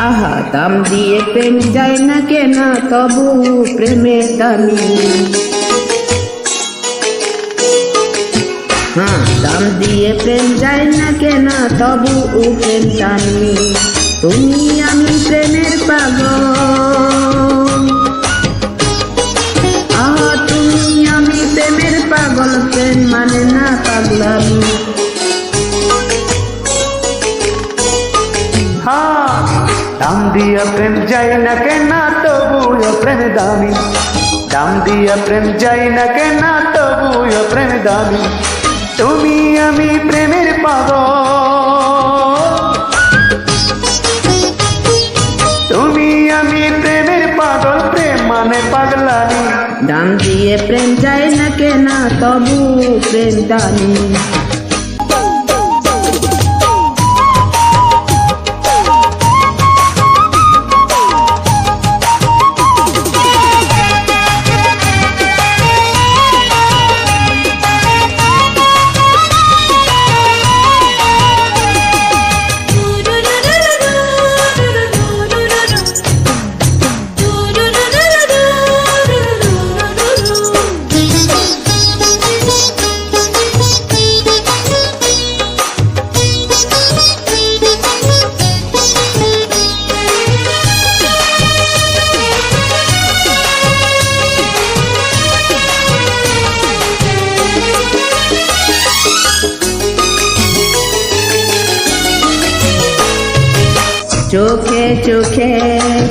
আহা দাম দিয়ে প্রেম যায় না কেনা, তবু প্রেমের দামি। হ্যাঁ, দাম দিয়ে প্রেম যায় না কেনা, তবু প্রেম দামি। তুমি আমি প্রেমের পাগল, আহা তুমি আমি প্রেমের পাগল, প্রেম মানে না পাগলামি। দাম দিয়া প্রেম যাই না কেনা, তবুও প্রেম দামি। দাম দিয়া প্রেম যাই না কেনা, তবুও প্রেম দামি। তুমি আমি প্রেমের পাগল, তুমি আমি প্রেমের পাগল, প্রেম মানে পাগলামি। দাম দিয়ে প্রেম যায় না কেনা, তবু প্রেম দামি। চোখে চোখে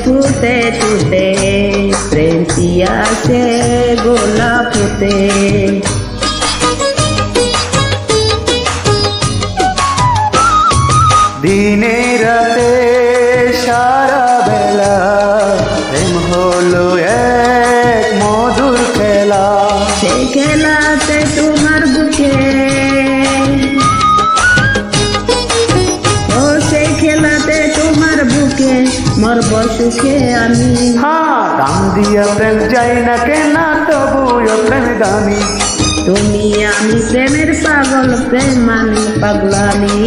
ফুটে ফুটে প্রেম পিয়াসে গোলাপ ফুটে। দিনে রাতে সারা বেলা প্রেম হলো এক মধুর খেলা। সে খেলাতে তোমার বুকে, ও সে খেলাতে তোমার বুকে মরব সুখে আমি। দাম দিয়া প্রেম যাই না কেনা, তবুও প্রেম দামি। তুমি আমি প্রেমের পাগল, প্রেম মানে পাগলামি।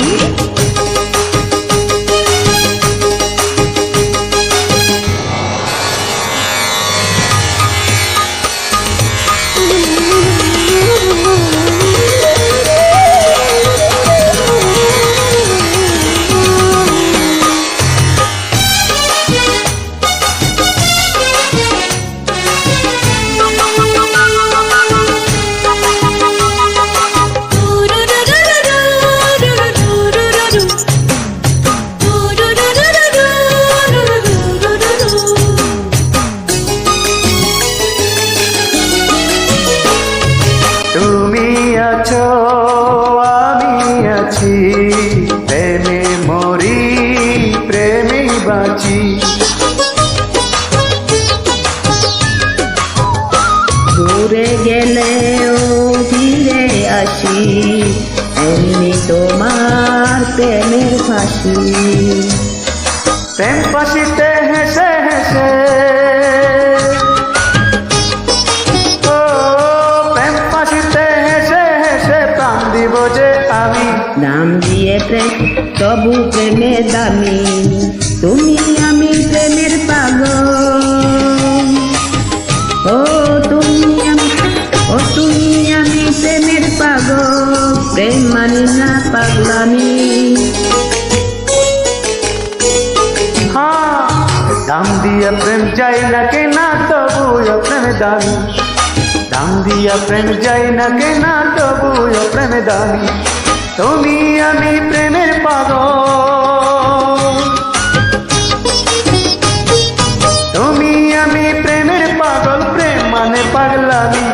তুমি আছো আমি আছি, প্রেমে মরি প্রেমে বাঁচি। দূরে গেলেও ফিরে আসি, এমনি তোমার প্রেমের ফাঁসি। প্রেম ফাঁসিতে হেসে হেসে, ও প্রেম ফাঁসিতে হেসে হেসে প্রাণ দিব যে আমি। দাম দিয়ে প্রেম তবু প্রেমে দামি। তুমি আমি প্রেমের পাগল, ও তুমি আমি প্রেমের পাগল, প্রেম মানে না পাগলামি। দাম দিয়া প্রেম যাই না কেনা, তবুও প্রেম দামি। দাম দিয়া প্রেম যাই না কেনা, তবুও প্রেম দামি। তুমি আমি প্রেমের পাগল, তুমি আমি প্রেমের পাগল, প্রেম মানে পাগলামি।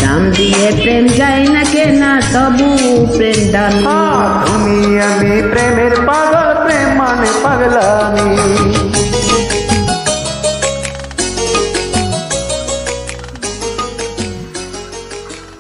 দাম দিয়ে প্রেম যায় না কেনা, তবু প্রেম দামি। তুমি আমি প্রেমের পাগল।